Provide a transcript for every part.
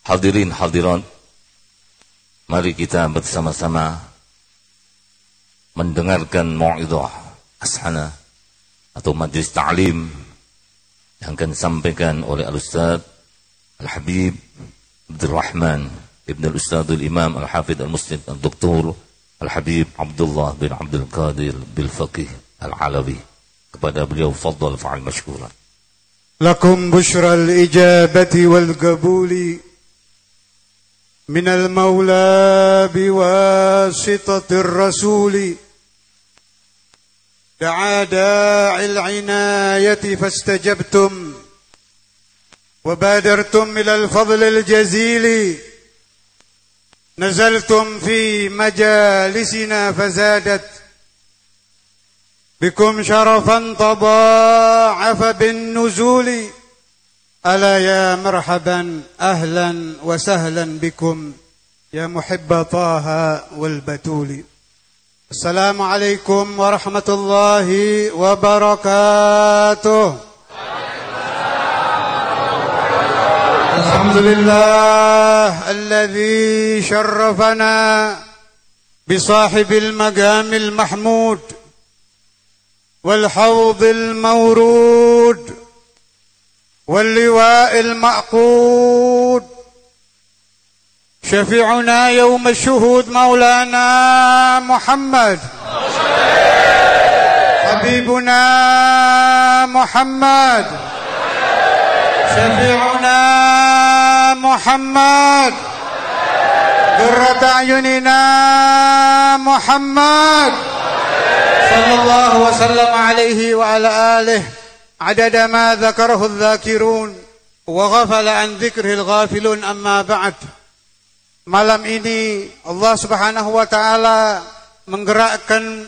Hadirin hadirat, mari kita bersama-sama mendengarkan mau'izah ashana atau majlis ta'lim yang akan disampaikan oleh Al-Ustaz Al-Habib Abdul Rahman Ibn Al-Ustaz Al-Imam Al-Hafidh Al-Muslim Al-Doktor Al-Habib Abdullah bin Abdul Qadir Bil-Faqih Al-Alawi. Kepada beliau fadhal fa'al mashkuran. Lakum bushra al-ijabati wal-qabuli من المولى بواسطة الرسول دعا داعي العناية فاستجبتم وبادرتم إلى الفضل الجزيل نزلتم في مجالسنا فزادت بكم شرفا تضاعف بالنزول ألا يا مرحبا أهلا وسهلا بكم يا محب طه والبتول. السلام عليكم ورحمة الله وبركاته. الحمد لله الذي شرفنا بصاحب المقام المحمود والحوض المورود واللواء المعقود شفيعنا يوم الشهود مولانا محمد حبيبنا محمد شفيعنا محمد قرة أعيننا محمد صلى الله وسلم عليه وعلى آله عدد ما ذكره الذاكرون وغفل عن ذكره الغافلون. أما بعد. Malam ini Allah Subhanahu wa taala menggerakkan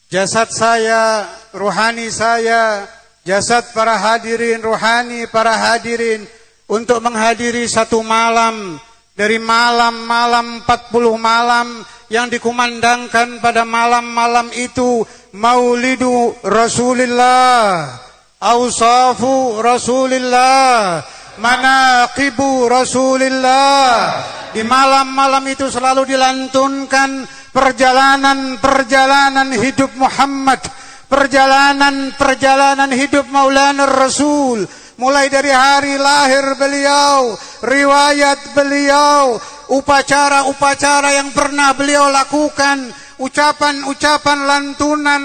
jasad saya, ruhani saya, jasad para hadirin, ruhani para hadirin untuk menghadiri satu malam dari malam-malam 40 malam yang dikumandangkan pada malam-malam itu Maulidu Rasulillah, Awsafu Rasulillah, Manaqibu Rasulillah. Di malam-malam itu selalu dilantunkan perjalanan-perjalanan hidup Muhammad, perjalanan-perjalanan hidup Maulana Rasul, mulai dari hari lahir beliau, riwayat beliau, upacara-upacara yang pernah beliau lakukan, ucapan-ucapan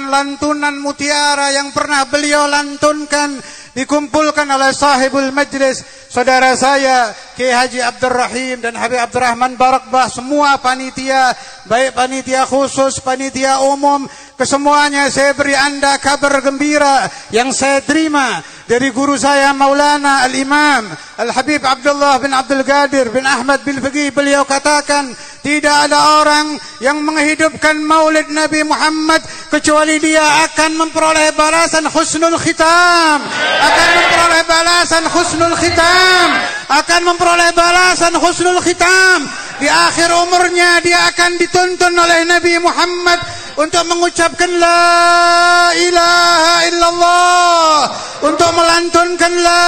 lantunan mutiara yang pernah beliau lantunkan, dikumpulkan oleh sahibul majlis, saudara saya Kiai Haji Abdul Rahim dan Habib Abdurrahman Barakbah, semua panitia, baik panitia khusus, panitia umum, kesemuanya saya beri Anda kabar gembira yang saya terima dari guru saya Maulana Al-Imam Al-Habib Abdullah bin Abdul Qadir bin Ahmad bin Faqih. Beliau katakan tidak ada orang yang menghidupkan maulid Nabi Muhammad kecuali dia akan memperoleh balasan husnul khitam, akan memperoleh balasan husnul khitam, akan memperoleh balasan husnul khitam. Di akhir umurnya dia akan dituntun oleh Nabi Muhammad untuk mengucapkan la ilaha illallah, untuk melantunkan la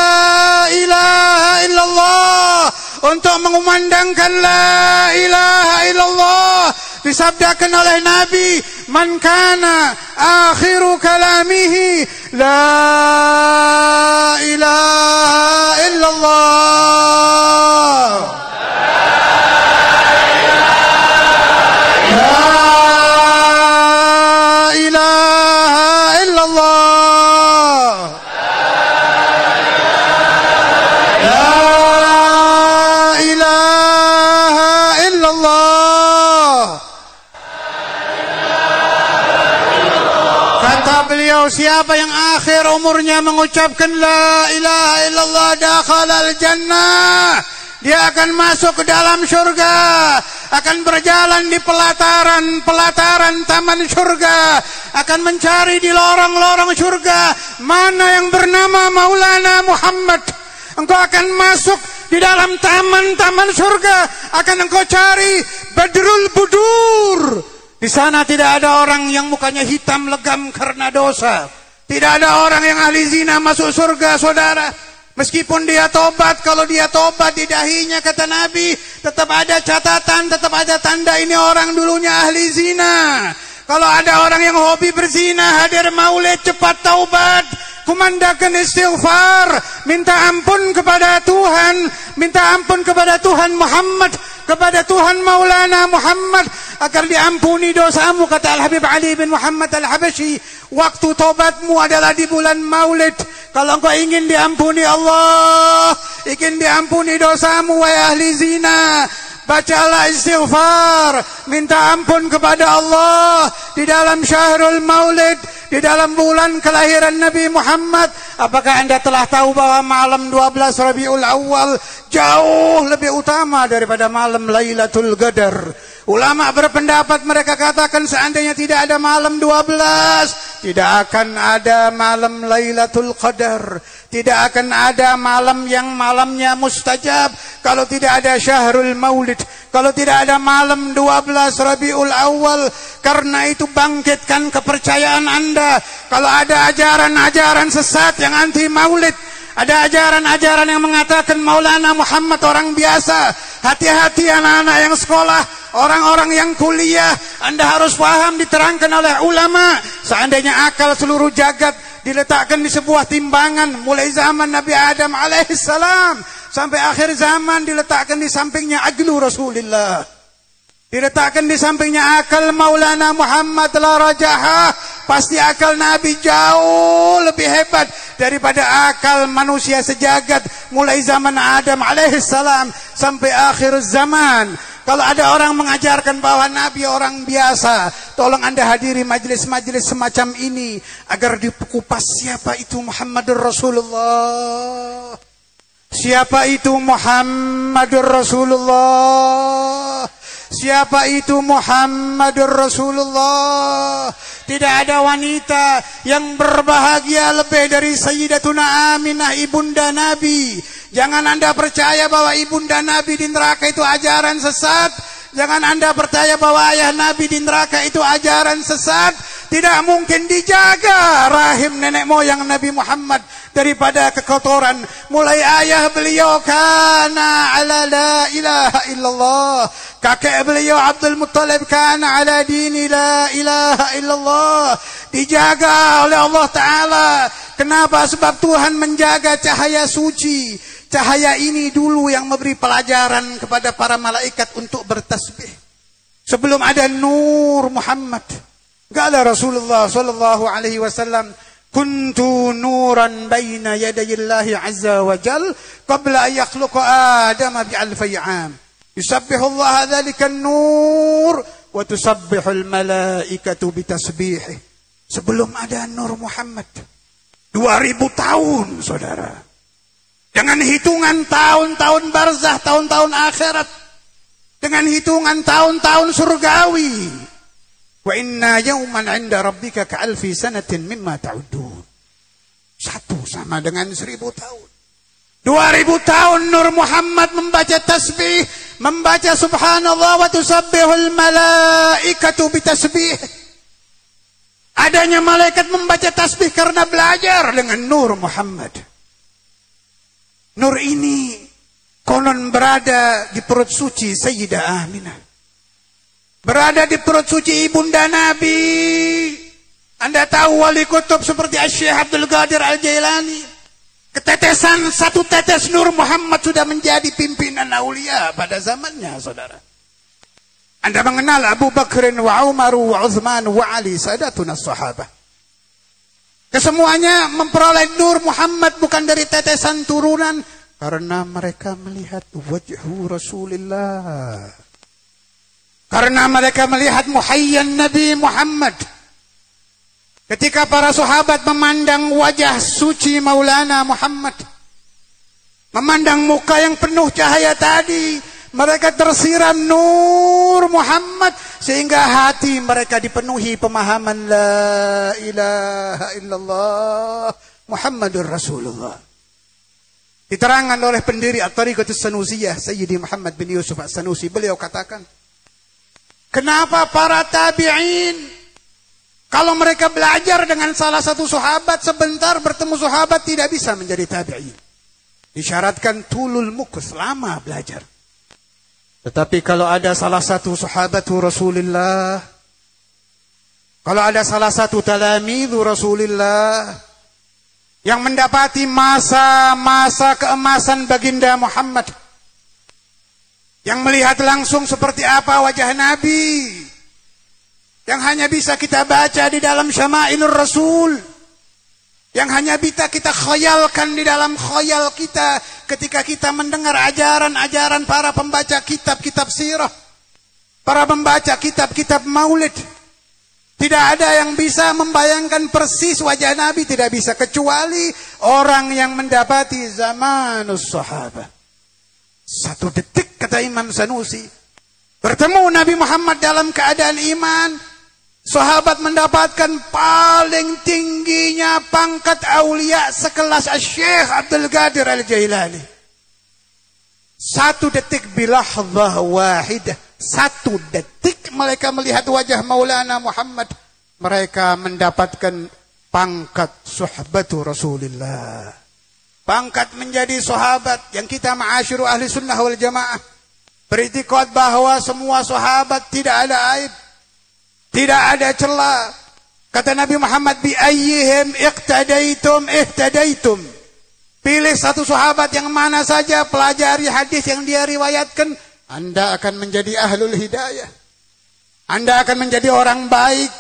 ilaha illallah, untuk mengumandangkan la ilaha illallah. Disabdakan oleh Nabi, man kana akhiru kalamihi la ilaha illallah, siapa yang akhir umurnya mengucapkan la ilaha illallah dakhalal jannah, dia akan masuk ke dalam surga, akan berjalan di pelataran taman surga, akan mencari di lorong-lorong surga mana yang bernama Maulana Muhammad. Engkau akan masuk di dalam taman-taman surga, akan engkau cari Badrul Budur. Di sana tidak ada orang yang mukanya hitam legam karena dosa. Tidak ada orang yang ahli zina masuk surga, saudara. Meskipun dia tobat, kalau dia tobat di dahinya kata Nabi, tetap ada catatan, tetap ada tanda ini orang dulunya ahli zina. Kalau ada orang yang hobi berzina, hadir maulid, cepat taubat, kumandakan istighfar, minta ampun kepada Tuhan, minta ampun kepada Tuhan Muhammad, kepada Tuhan Maulana Muhammad, agar diampuni dosamu, kata Al-Habib Ali bin Muhammad Al-Habashi. Waktu tobatmu adalah di bulan maulid. Kalau engkau ingin diampuni Allah, ingin diampuni dosamu, wahai ahli zina, bacalah istighfar, minta ampun kepada Allah di dalam syahrul maulid, di dalam bulan kelahiran Nabi Muhammad. Apakah anda telah tahu bahwa malam 12 Rabiul Awal jauh lebih utama daripada malam Lailatul Qadar? Ulama berpendapat, mereka katakan seandainya tidak ada malam 12, tidak akan ada malam Lailatul Qadar, tidak akan ada malam yang malamnya mustajab kalau tidak ada syahrul maulid, kalau tidak ada malam 12 Rabiul Awal. Karena itu bangkitkan kepercayaan anda. Kalau ada ajaran-ajaran sesat yang anti maulid, ada ajaran-ajaran yang mengatakan Maulana Muhammad orang biasa, hati-hati anak-anak yang sekolah, orang-orang yang kuliah, anda harus paham, diterangkan oleh ulama. Seandainya akal seluruh jagat diletakkan di sebuah timbangan, mulai zaman Nabi Adam alaihissalam sampai akhir zaman, diletakkan di sampingnya aglu Rasulullah, diletakkan di sampingnya akal Maulana Muhammad la rajahah, pasti akal Nabi jauh lebih hebat daripada akal manusia sejagat, mulai zaman Adam alaihissalam sampai akhir zaman. Kalau ada orang mengajarkan bahwa Nabi orang biasa, tolong anda hadiri majlis-majlis semacam ini agar dikupas siapa itu Muhammadur Rasulullah. Siapa itu Muhammadur Rasulullah? Siapa itu Muhammadur Rasulullah? Tidak ada wanita yang berbahagia lebih dari Sayyidatuna Aminah, ibunda Nabi. Jangan anda percaya bahwa ibunda Nabi di neraka itu ajaran sesat. Jangan anda percaya bahwa ayah Nabi di neraka itu ajaran sesat. Tidak mungkin dijaga rahim nenek moyang Nabi Muhammad daripada kekotoran. Mulai ayah beliau kana ala la ilaha illallah, kakek beliau Abdul Muttalib kana ala dini la ilaha illallah, dijaga oleh Allah Ta'ala. Kenapa? Sebab Tuhan menjaga cahaya suci. Cahaya ini dulu yang memberi pelajaran kepada para malaikat untuk bertasbih. Sebelum ada Nur Muhammad, qala Rasulullah sallallahu alaihi wasallam, kuntu nuran baina yadayillahi azza wa jal qabla an yakhluqa Adama bi alfi 'am. Yusabbihu Allah dzalika an-nur wa tusabbihu al-malaikatu bi tasbihih. Sebelum ada Nur Muhammad 2000 tahun, saudara. Dengan hitungan tahun-tahun barzah, tahun-tahun akhirat, dengan hitungan tahun-tahun surgawi. Wa inna yawman 'inda rabbika ka'alfi sanatin mimma ta'udun. Satu sama dengan 1000 tahun. 2000 tahun Nur Muhammad membaca tasbih, membaca subhanallah wa tusabbihul malaikatu bitasbih. Adanya malaikat membaca tasbih karena belajar dengan Nur Muhammad. Nur ini konon berada di perut suci Sayyidah Aminah, berada di perut suci ibunda Nabi. Anda tahu wali kutub seperti Syekh Abdul Qadir Al-Jailani, ketetesan satu tetes Nur Muhammad sudah menjadi pimpinan aulia pada zamannya, saudara. Anda mengenal Abu Bakr wa Umar wa Uthman wa Ali, sadatuna sahabah. Kesemuanya memperoleh Nur Muhammad bukan dari tetesan turunan, karena mereka melihat wajhu Rasulullah, karena mereka melihat muhayyan Nabi Muhammad. Ketika para sahabat memandang wajah suci Maulana Muhammad, memandang muka yang penuh cahaya tadi, mereka tersiram Nur Muhammad sehingga hati mereka dipenuhi pemahaman la ilaha illallah Muhammadur Rasulullah. Diterangkan oleh pendiri At-Tariqatus Sanusiyah Sayyidi Muhammad bin Yusuf As-Sanusi, beliau katakan, kenapa para tabi'in kalau mereka belajar dengan salah satu sahabat sebentar, bertemu sahabat tidak bisa menjadi tabi'in? Disyaratkan tulul mukus, lama belajar. Tetapi kalau ada salah satu sahabatu Rasulullah, kalau ada salah satu talamidhu Rasulullah yang mendapati masa-masa keemasan baginda Muhammad, yang melihat langsung seperti apa wajah Nabi, yang hanya bisa kita baca di dalam Syama'ilur Rasul, yang hanya bisa kita khayalkan di dalam khayal kita ketika kita mendengar ajaran-ajaran para pembaca kitab-kitab sirah, para pembaca kitab-kitab maulid. Tidak ada yang bisa membayangkan persis wajah Nabi, tidak bisa kecuali orang yang mendapati zamanus sahabat. 1 detik, kata Imam Sanusi, bertemu Nabi Muhammad dalam keadaan iman, sahabat mendapatkan paling tingginya pangkat aulia sekelas Syekh Abdul Qadir Al-Jailani. 1 detik bilahzah wahidah. 1 detik mereka melihat wajah Maulana Muhammad, mereka mendapatkan pangkat suhbatu Rasulullah. Pangkat menjadi sahabat yang kita ma'asyiru ahli sunnah wal jamaah beriktikad bahwa semua sahabat tidak ada aib, tidak ada celah. Kata Nabi Muhammad, bi ayyihim iqtadaitum ihtadaitum. Pilih satu sahabat yang mana saja, pelajari hadis yang dia riwayatkan, Anda akan menjadi ahlul hidayah. Anda akan menjadi orang baik,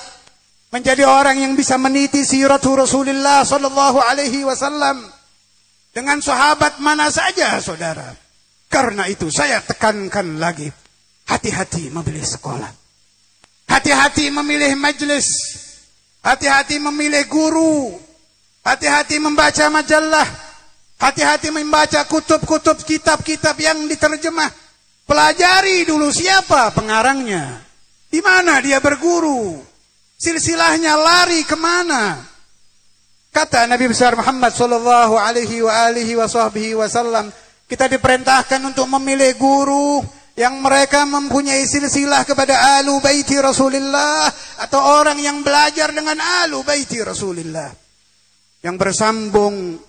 menjadi orang yang bisa meniti siratu Rasulullah sallallahu alaihi wasallam. Dengan sahabat mana saja, saudara. Karena itu saya tekankan lagi, hati-hati memilih sekolah. Hati-hati memilih majelis, hati-hati memilih guru, hati-hati membaca majalah, hati-hati membaca kutub-kutub kitab-kitab yang diterjemah. Pelajari dulu siapa pengarangnya, di mana dia berguru, silsilahnya lari kemana. Kata Nabi besar Muhammad sallallahu alaihi wasallam, kita diperintahkan untuk memilih guru yang mereka mempunyai silsilah kepada ahlu baiti Rasulullah, atau orang yang belajar dengan ahlu baiti Rasulullah, yang bersambung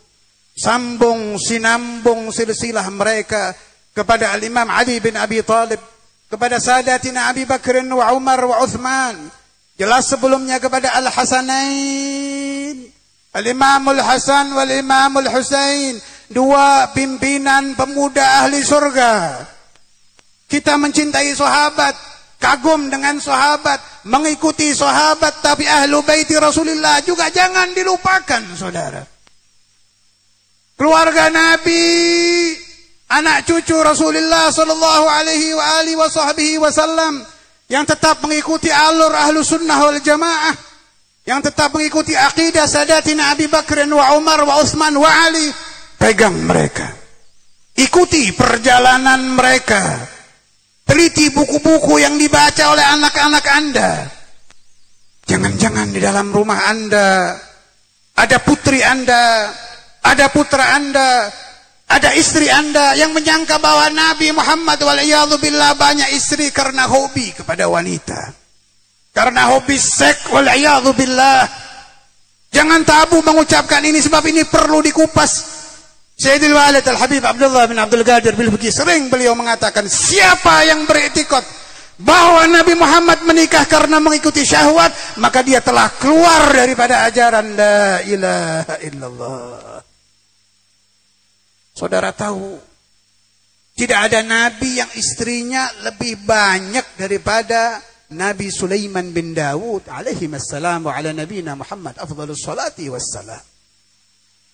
sinambung silsilah mereka kepada Al-Imam Ali bin Abi Thalib, kepada Sadatina Abi Bakr wa Umar wa Uthman, jelas sebelumnya kepada Al-Hasanain, Al-Imamul Hasan wal Imamul Husain, 2 pimpinan pemuda ahli surga. Kita mencintai sahabat, kagum dengan sahabat, mengikuti sahabat, tapi ahlu baiti Rasulullah juga jangan dilupakan, saudara. Keluarga Nabi, anak cucu Rasulullah sallallahu alaihi wasallam yang tetap mengikuti alur ahlu sunnah wal jamaah, yang tetap mengikuti akidah Sadatina Abi Bakr wa Umar wa Uthman wa Ali. Pegang mereka, ikuti perjalanan mereka, teliti buku-buku yang dibaca oleh anak-anak Anda. Jangan-jangan di dalam rumah Anda ada putri Anda, ada putra Anda, ada istri Anda yang menyangka bahwa Nabi Muhammad wal'iyadzubillah banyak istri karena hobi kepada wanita, karena hobi seks wal'iyadzubillah. Jangan tabu mengucapkan ini, sebab ini perlu dikupas. Sayyidul Walid Al-Habib Abdullah bin Abdul Qadir Bil-Fuqih sering beliau mengatakan, siapa yang beriktikad bahwa Nabi Muhammad menikah karena mengikuti syahwat, maka dia telah keluar daripada ajaran la ilaha illallah. Saudara tahu, tidak ada nabi yang istrinya lebih banyak daripada Nabi Sulaiman bin Dawud alaihi wassalam wa ala nabiyina Muhammad afdhalus salati wassalam.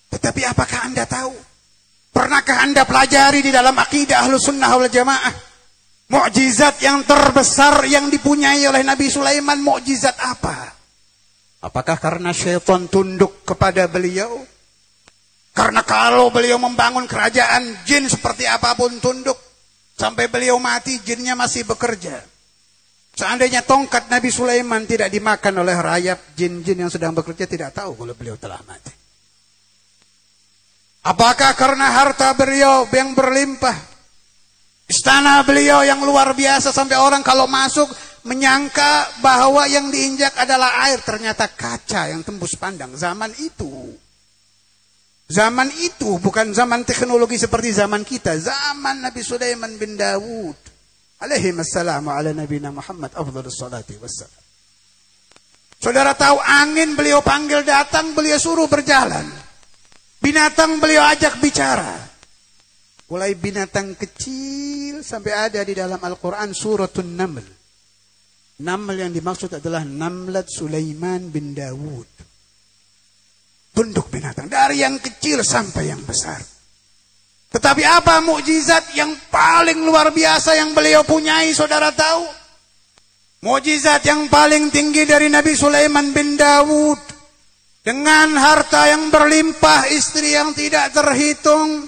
Tetapi apakah Anda tahu? Pernahkah Anda pelajari di dalam akidah Ahlus Sunnah wal Jamaah, mukjizat yang terbesar yang dipunyai oleh Nabi Sulaiman, mukjizat apa? Apakah karena syaitan tunduk kepada beliau? Karena kalau beliau membangun kerajaan, jin seperti apapun tunduk. Sampai beliau mati, jinnya masih bekerja. Seandainya tongkat Nabi Sulaiman tidak dimakan oleh rayap, jin-jin yang sedang bekerja tidak tahu kalau beliau telah mati. Apakah karena harta beliau yang berlimpah, istana beliau yang luar biasa sampai orang kalau masuk menyangka bahwa yang diinjak adalah air, ternyata kaca yang tembus pandang zaman itu. Zaman itu bukan zaman teknologi seperti zaman kita. Zaman Nabi Sulaiman bin Dawud. Alaihi wassalamu ala nabina Muhammad afdhalus salati wassalam. Saudara tahu angin beliau panggil datang, beliau suruh berjalan. Binatang beliau ajak bicara. Mulai binatang kecil sampai ada di dalam Al-Quran suratun Naml. Naml yang dimaksud adalah Namlat Sulaiman bin Dawud. Tunduk binatang. Dari yang kecil sampai yang besar. Tetapi apa mukjizat yang paling luar biasa yang beliau punyai, saudara tahu? Mukjizat yang paling tinggi dari Nabi Sulaiman bin Dawud. Dengan harta yang berlimpah, istri yang tidak terhitung.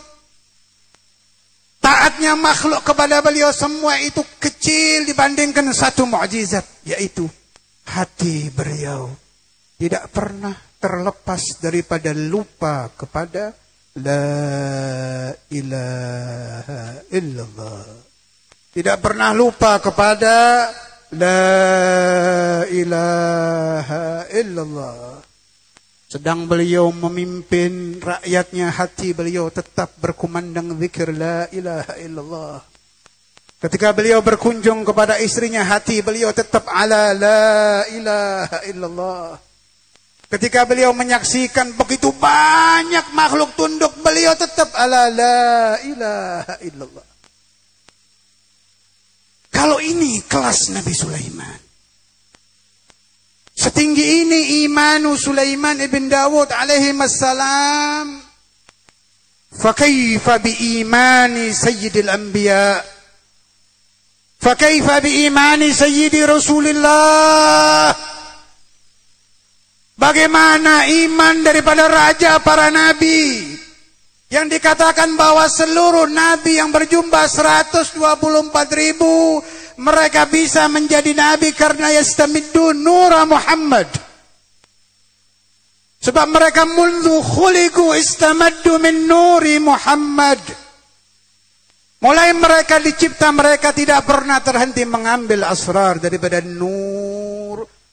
Taatnya makhluk kepada beliau semua itu kecil dibandingkan satu mukjizat. Yaitu hati beliau tidak pernah terlepas daripada lupa kepada La ilaha illallah. Tidak pernah lupa kepada La ilaha illallah. Sedang beliau memimpin rakyatnya, hati beliau tetap berkumandang zikir La ilaha illallah. Ketika beliau berkunjung kepada istrinya, hati beliau tetap ala La ilaha illallah. Ketika beliau menyaksikan begitu banyak makhluk tunduk, beliau tetap ala la ilaha illallah. Kalau ini kelas Nabi Sulaiman. Setinggi ini imanu Sulaiman ibn Dawud alaihi wassalam. Fakaifa biimani sayyidil anbiya. Fakaifa biimani sayyidi Rasulillah. Bagaimana iman daripada raja para nabi yang dikatakan bahwa seluruh nabi yang berjumlah 124.000 mereka bisa menjadi nabi karena yastamiddu nura Muhammad. Sebab mereka mundu khuliqu istamaddu min nuri Muhammad. Mulai mereka dicipta, mereka tidak pernah terhenti mengambil asrar daripada nur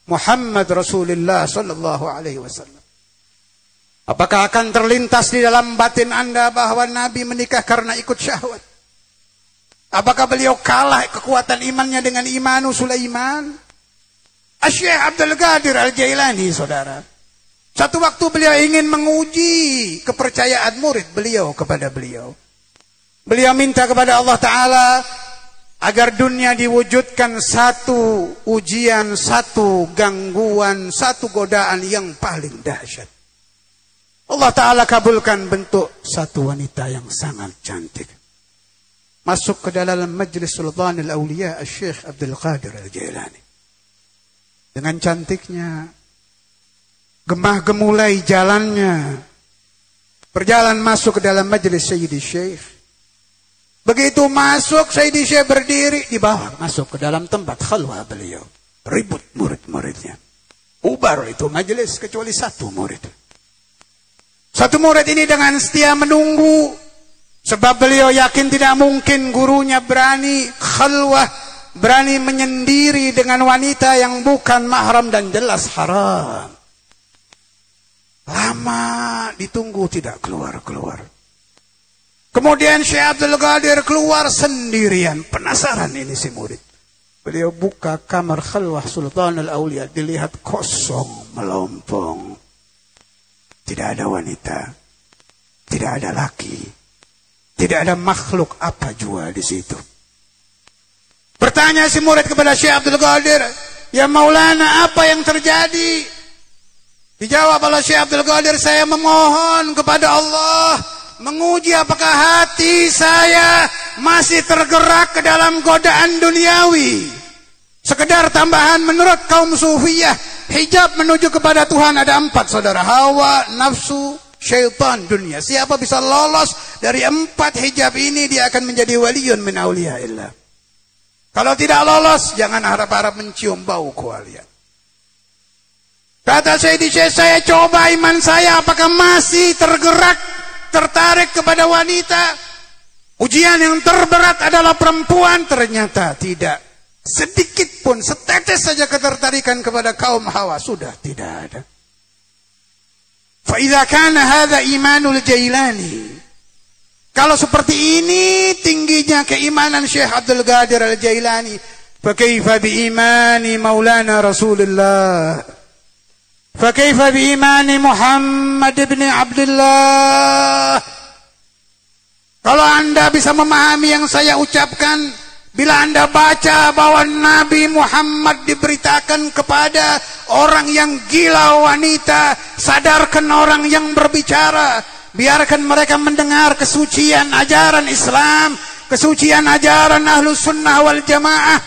Muhammad Rasulullah sallallahu alaihi wasallam. Apakah akan terlintas di dalam batin Anda bahwa Nabi menikah karena ikut syahwat? Apakah beliau kalah kekuatan imannya dengan imanu Sulaiman? Syekh Abdul Qadir Al-Jailani, saudara. Satu waktu beliau ingin menguji kepercayaan murid beliau kepada beliau. Beliau minta kepada Allah Ta'ala agar dunia diwujudkan satu ujian, satu gangguan, satu godaan yang paling dahsyat. Allah Ta'ala kabulkan bentuk satu wanita yang sangat cantik. Masuk ke dalam majlis Sultanul Awliya Syekh Abdul Qadir Al-Jailani. Dengan cantiknya, gemah gemulai jalannya, berjalan masuk ke dalam majlis Sayyidi Syekh. Begitu masuk, Sayyidi Syekh berdiri di bawah, masuk ke dalam tempat khalwah beliau. Ribut murid-muridnya. Ubar itu majelis kecuali satu murid. Satu murid ini dengan setia menunggu. Sebab beliau yakin tidak mungkin gurunya berani khalwah, berani menyendiri dengan wanita yang bukan mahram dan jelas haram. Lama ditunggu tidak keluar-keluar. Kemudian Syekh Abdul Qadir keluar sendirian. Penasaran ini si murid. Beliau buka kamar khalwah Sultanul Awliya. Dilihat kosong, melompong. Tidak ada wanita. Tidak ada laki. Tidak ada makhluk apa jua di situ. Bertanya si murid kepada Syekh Abdul Qadir. Ya Maulana, apa yang terjadi? Dijawab oleh Syekh Abdul Qadir, saya memohon kepada Allah menguji apakah hati saya masih tergerak ke dalam godaan duniawi. Sekedar tambahan, menurut kaum Sufiyah, hijab menuju kepada Tuhan ada 4, saudara. Hawa, nafsu, syaitan, dunia. Siapa bisa lolos dari 4 hijab ini, dia akan menjadi waliyun min awliyaillah. Kalau tidak lolos, jangan harap-harap mencium bau kewalian. Kata Sayyidi Syekh, saya coba iman saya apakah masih tergerak, tertarik kepada wanita. Ujian yang terberat adalah perempuan. Ternyata tidak. Sedikit pun, setetes saja ketertarikan kepada kaum hawa. Sudah tidak ada. فإذا كان هذا إيمان الجيلاني, kalau seperti ini tingginya keimanan Syekh Abdul Qadir Al-Jailani, فكيف بإيمان مولانا رسول الله, فكيف بإيمان محمد بن عبد الله. Kalau Anda bisa memahami yang saya ucapkan, bila Anda baca bahwa Nabi Muhammad diberitakan kepada orang yang gila wanita, sadarkan orang yang berbicara, biarkan mereka mendengar kesucian ajaran Islam, kesucian ajaran Ahlus Sunnah wal Jamaah,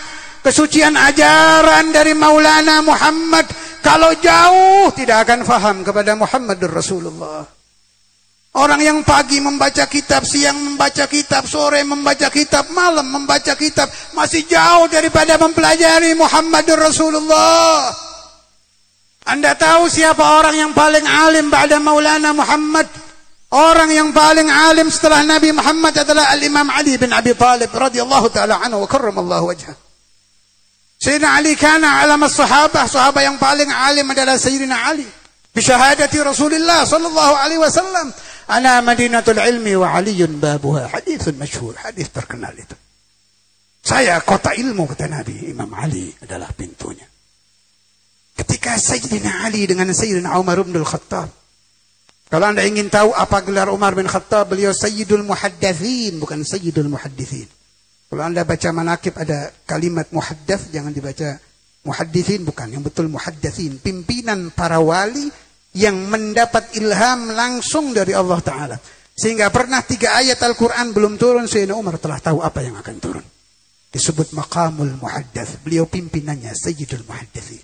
kesucian ajaran dari Maulana Muhammad. Kalau jauh tidak akan faham kepada Muhammadur Rasulullah. Orang yang pagi membaca kitab, siang membaca kitab, sore membaca kitab, malam membaca kitab, masih jauh daripada mempelajari Muhammadur Rasulullah. Anda tahu siapa orang yang paling alim ba'da Maulana Muhammad? Orang yang paling alim setelah Nabi Muhammad adalah Al-Imam Ali bin Abi Talib radhiyallahu ta'ala anhu wa karramallahu wajhah. Sayyidina Ali kana alam as-sahabah, sahabat yang paling alim adalah Sayyidina Ali. Bisyahadati Rasulullah sallallahu alaihi wasallam, ana madinatul ilmi wa aliyun babuha. Hadithun masyhur, hadis terkenal itu. Saya kota ilmu, kata Nabi, Imam Ali adalah pintunya. Ketika Sayyidina Ali dengan Sayyidina Umar bin Al-Khattab, kalau Anda ingin tahu apa gelar Umar bin Khattab, beliau Sayyidul Muhaddatsin, bukan Sayyidul Muhadditsin. Kalau Anda baca manakib ada kalimat muhaddats, jangan dibaca muhadditsin, bukan, yang betul muhaddatsin, pimpinan para wali yang mendapat ilham langsung dari Allah Ta'ala. Sehingga pernah 3 ayat Al-Quran belum turun, Sayyidina Umar telah tahu apa yang akan turun. Disebut maqamul muhaddats, beliau pimpinannya Sayyidul Muhaddatsin.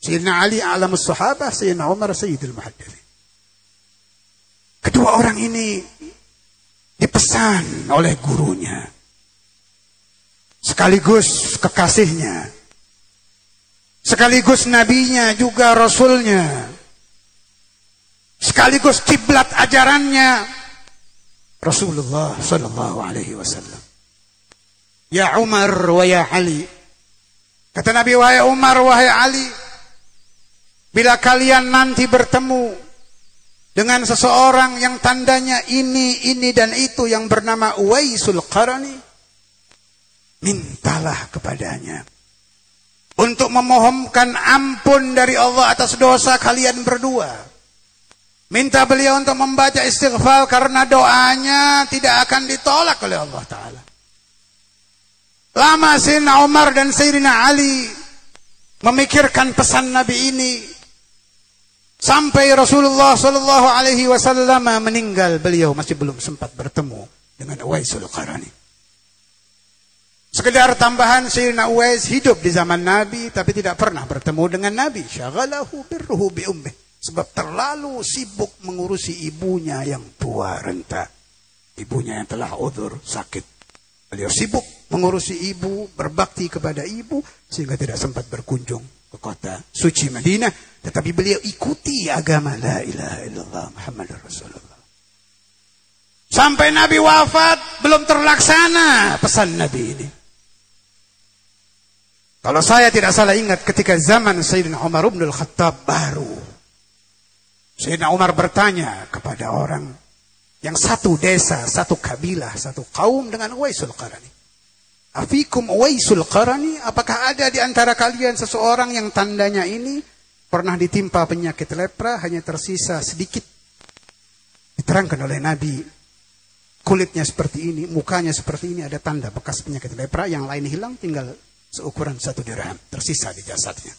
Sayyidina Ali a'lamus sahabah, Sayyidina Umar Sayyidul Muhaddatsin. Kedua orang ini dipesan oleh gurunya, sekaligus kekasihnya, sekaligus nabinya juga rasulnya, sekaligus kiblat ajarannya Rasulullah sallallahu alaihi wasallam. Ya Umar wa ya Ali, kata Nabi, wahai Umar, wahai Ali, bila kalian nanti bertemu dengan seseorang yang tandanya ini dan itu yang bernama Uwaisul Qarani, mintalah kepadanya untuk memohonkan ampun dari Allah atas dosa kalian berdua. Minta beliau untuk membaca istighfar karena doanya tidak akan ditolak oleh Allah Ta'ala. Lama Sayyidina Umar dan Sayyidina Ali memikirkan pesan Nabi ini, sampai Rasulullah sallallahu alaihi wasallam meninggal, beliau masih belum sempat bertemu dengan Uwaisul Qarani. Sekedar tambahan, Sayyidina Uwais hidup di zaman Nabi tapi tidak pernah bertemu dengan Nabi. Syaghalahu birruhu bi ummih, sebab terlalu sibuk mengurusi ibunya yang tua renta. Ibunya yang telah udzur, sakit. Beliau sibuk mengurusi ibu, berbakti kepada ibu, sehingga tidak sempat berkunjung ke kota suci Madinah. Tetapi beliau ikuti agama la ilaha illallah Muhammadur Rasulullah. Sampai Nabi wafat belum terlaksana pesan Nabi ini. Kalau saya tidak salah ingat, ketika zaman Sayyidina Umar bin Al-Khattab baru, Sayyidina Umar bertanya kepada orang yang satu desa, satu kabilah, satu kaum dengan Uwaisul Qarani. Afikum Uwaisul Qarani, apakah ada di antara kalian seseorang yang tandanya ini pernah ditimpa penyakit lepra, hanya tersisa sedikit? Diterangkan oleh Nabi, kulitnya seperti ini, mukanya seperti ini, ada tanda bekas penyakit lepra, yang lain hilang, tinggal seukuran 1 dirham tersisa di jasadnya.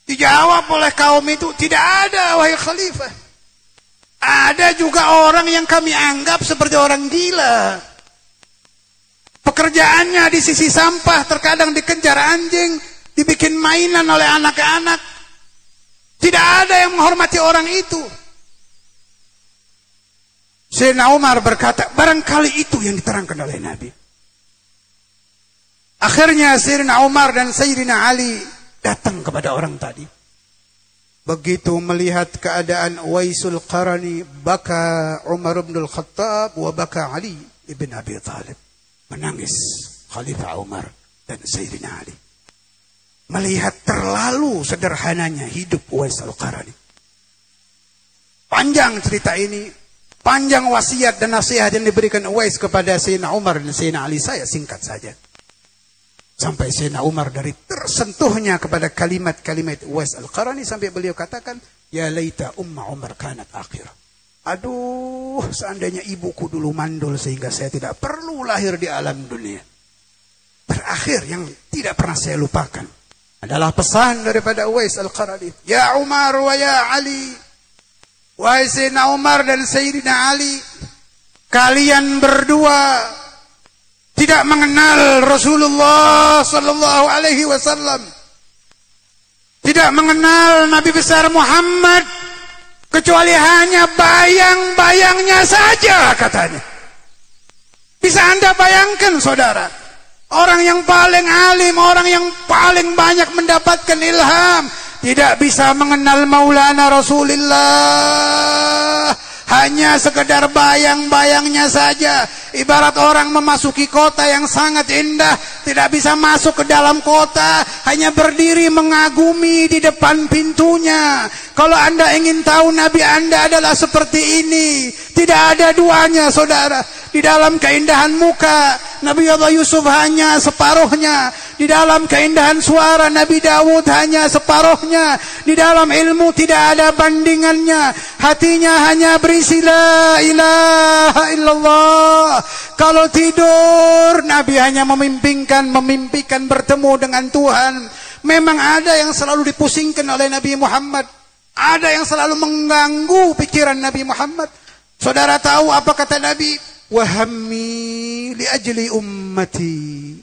Dijawab oleh kaum itu, tidak ada wahai khalifah. Ada juga orang yang kami anggap seperti orang gila. Pekerjaannya di sisi sampah, terkadang dikejar anjing, dibikin mainan oleh anak-anak. Tidak ada yang menghormati orang itu. Sayyidina Umar berkata, barangkali itu yang diterangkan oleh Nabi. Akhirnya Sayyidina Umar dan Sayyidina Ali datang kepada orang tadi. Begitu melihat keadaan Uwaisul Qarani, baka Umar bin Al-Khattab wa baka Ali ibn Abi Talib. Menangis Khalifah Umar dan Sayyidina Ali. Melihat terlalu sederhananya hidup Uwaisul Qarani. Panjang cerita ini, panjang wasiat dan nasihat yang diberikan Uwais kepada Sayyidina Umar dan Sayyidina Ali. Saya singkat saja. Sampai Sayyidina Umar dari tersentuhnya kepada kalimat-kalimat Uwais Al-Qarani sampai beliau katakan, ya laita umma Umar kanat akhir. Aduh, seandainya ibuku dulu mandul sehingga saya tidak perlu lahir di alam dunia. Terakhir yang tidak pernah saya lupakan adalah pesan daripada Uwais Al-Qarani. Ya Umar wa ya Ali. Wahai Sayyidina Umar dan Sayyidina Ali, kalian berdua tidak mengenal Rasulullah sallallahu alaihi wasallam. Tidak mengenal Nabi besar Muhammad kecuali hanya bayang-bayangnya saja katanya. Bisa Anda bayangkan saudara, orang yang paling alim, orang yang paling banyak mendapatkan ilham, tidak bisa mengenal Maulana Rasulullah, hanya sekedar bayang-bayangnya saja. Ibarat orang memasuki kota yang sangat indah, tidak bisa masuk ke dalam kota, hanya berdiri mengagumi di depan pintunya. Kalau Anda ingin tahu Nabi Anda adalah seperti ini, tidak ada duanya saudara. Di dalam keindahan muka, Nabi Allah Yusuf hanya separuhnya. Di dalam keindahan suara, Nabi Dawud hanya separuhnya. Di dalam ilmu tidak ada bandingannya. Hatinya hanya berisi la ilaha illallah. Kalau tidur, Nabi hanya memimpikan bertemu dengan Tuhan. Memang ada yang selalu dipusingkan oleh Nabi Muhammad. Ada yang selalu mengganggu pikiran Nabi Muhammad. Saudara tahu apa kata Nabi? Wahammi li ajli ummati.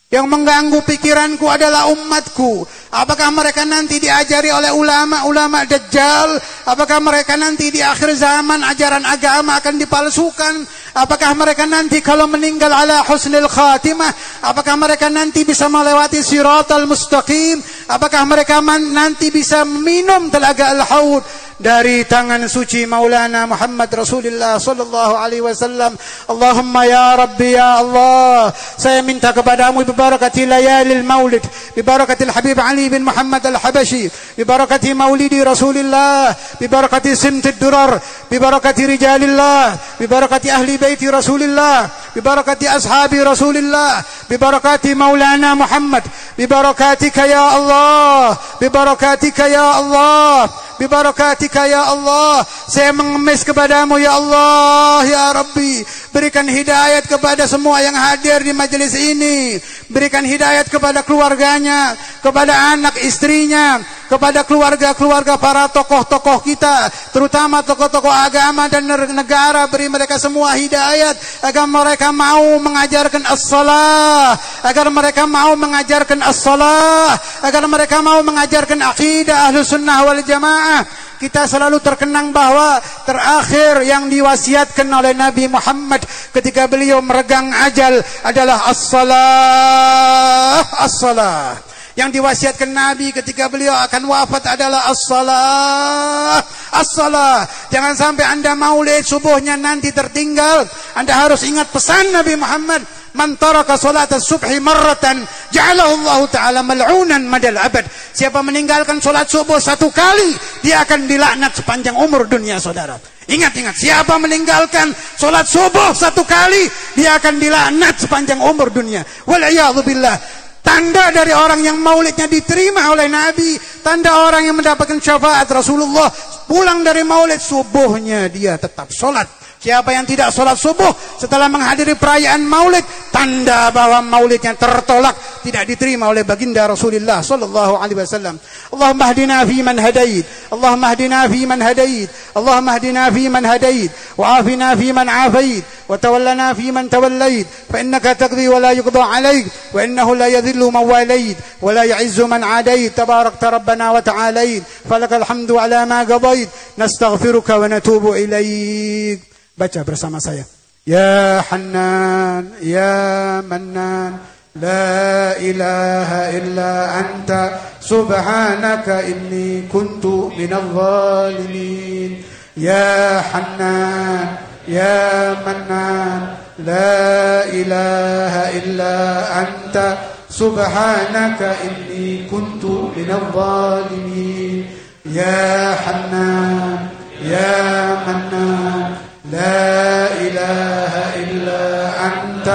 Yang mengganggu pikiranku adalah umatku. Apakah mereka nanti diajari oleh ulama-ulama Dajjal? Apakah mereka nanti di akhir zaman ajaran agama akan dipalsukan? Apakah mereka nanti kalau meninggal ala husnil khatimah? Apakah mereka nanti bisa melewati siratal mustaqim? Apakah mereka nanti bisa minum telaga al-haud dari tangan suci Maulana Muhammad Rasulullah sallallahu alaihi wasallam? Allahumma ya Rabbi ya Allah, saya minta kepadamu bibarakati layalil maulid, bibarakatil Habib Ali bin Muhammad al-Habashi, bibarakati maulidi Rasulullah, bibarakati simtid durar, bibarakati rijalillah, bibarakati ahli baiti Rasulullah, bibarakati ashabi Rasulullah, bibarakati Maulana Muhammad, bibarakatika ya Allah, bibarakatika ya Allah, bibarakatika ya Allah. Saya mengemis kepadamu ya Allah ya Rabbi. Berikan hidayat kepada semua yang hadir di majelis ini. Berikan hidayat kepada keluarganya, kepada anak istrinya, kepada keluarga-keluarga para tokoh-tokoh kita, terutama tokoh-tokoh agama dan negara. Beri mereka semua hidayat agar mereka mau mengajarkan as-salah, agar mereka mau mengajarkan as-salah, agar mereka mau mengajarkan akidah Ahlus Sunnah wal Jamaah. Kita selalu terkenang bahwa terakhir yang diwasiatkan oleh Nabi Muhammad ketika beliau meregang ajal adalah as-salah, as-salah. Yang diwasiatkan Nabi ketika beliau akan wafat adalah as-salah, as-salah. Jangan sampai Anda maulid subuhnya nanti tertinggal. Anda harus ingat pesan Nabi Muhammad. Man taraka salat as-subhi marratan ja'alahu Allah Ta'ala mal'unan madal abad. Siapa meninggalkan salat subuh satu kali, dia akan dilaknat sepanjang umur dunia saudara. Ingat-ingat, siapa meninggalkan salat subuh satu kali, dia akan dilaknat sepanjang umur dunia. Wal'iyadzubillah. Tanda dari orang yang maulidnya diterima oleh Nabi, tanda orang yang mendapatkan syafaat Rasulullah, pulang dari maulid subuhnya dia tetap sholat. Siapa yang tidak sholat subuh setelah menghadiri perayaan maulid, tanda bahwa maulidnya tertolak, tidak diterima oleh baginda Rasulullah sallallahu alaihi wasallam. Allahumma hdina fi man hadait, Allahumma hdina fi man hadait, Allahumma hdina fi man hadait, wa afina fi man afait, wa tawallana fi man tawallait, fa innaka taqdi wa la yuqda alayk, wa innahu la yadhillu man walait, wa la ya'izzu man adait, tabarakta rabbana wa ta'alait, falakal hamdu ala ma qadait, nastaghfiruka wa natubu ilaik. Baca bersama saya. Ya Hannan, Ya Mannan, La ilaha illa anta, subhanaka inni kuntu minal zalimin. Ya Hannan, Ya Mannan, La ilaha illa anta, subhanaka inni kuntu minal zalimin. Ya Hannan, يا منان لا إله إلا أنت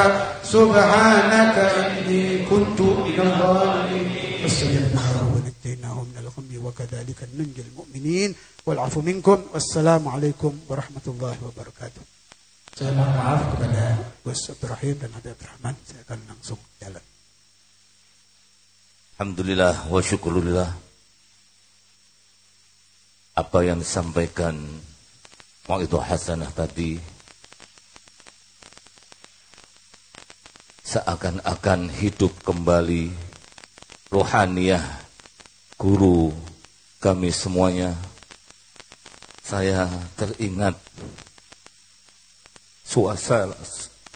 سبحانك إني كنت من الظالمين فاستجبنا ونجيناه من الغم وكذلك ننجي المؤمنين والعفو منكم والسلام عليكم ورحمة الله وبركاته. Saya mohon maaf kepada Gus Abdurrahim dan Habib Abdurrahman. Saya akan langsung jalan. Alhamdulillah wa syukurillah. Apa yang disampaikan Mau'idhah Hasanah tadi seakan-akan hidup kembali rohaniyah guru kami semuanya. Saya teringat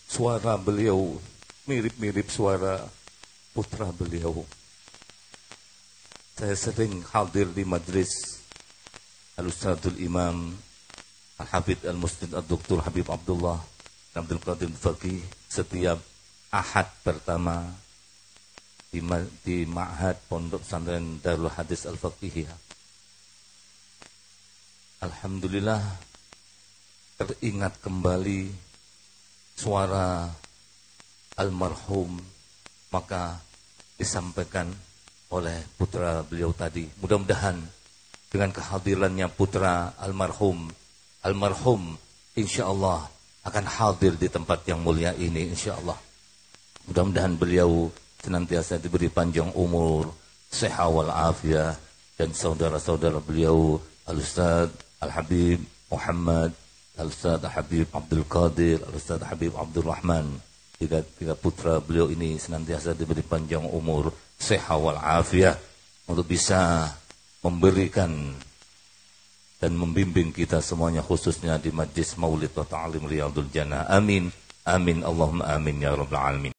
suara beliau mirip-mirip suara putra beliau. Saya sering hadir di majlis Al-Ustadzul Imam Al-Hafidh Al-Musnid Al-Doktor Habib Abdullah Abdul Qadir Faqih setiap Ahad pertama di Ma'had Pondok Pesantren Darul Hadis Al-Faqihiyah. Alhamdulillah teringat kembali suara almarhum, maka disampaikan oleh putra beliau tadi. Mudah-mudahan dengan kehadirannya putra almarhum insyaallah akan hadir di tempat yang mulia ini insyaallah. Mudah-mudahan beliau senantiasa diberi panjang umur, sehat wal afiah, dan saudara-saudara beliau Al-Ustadz Al-Habib Muhammad, Al-Ustadz Habib Abdul Qadir, Al-Ustadz Habib Abdul Rahman. Tiga putra beliau ini senantiasa diberi panjang umur, sehat wal afiah, untuk bisa memberikan dan membimbing kita semuanya, khususnya di majlis Maulid wa Ta'lim Riyadul Jannah. Amin. Amin. Allahumma amin ya rabbal alamin.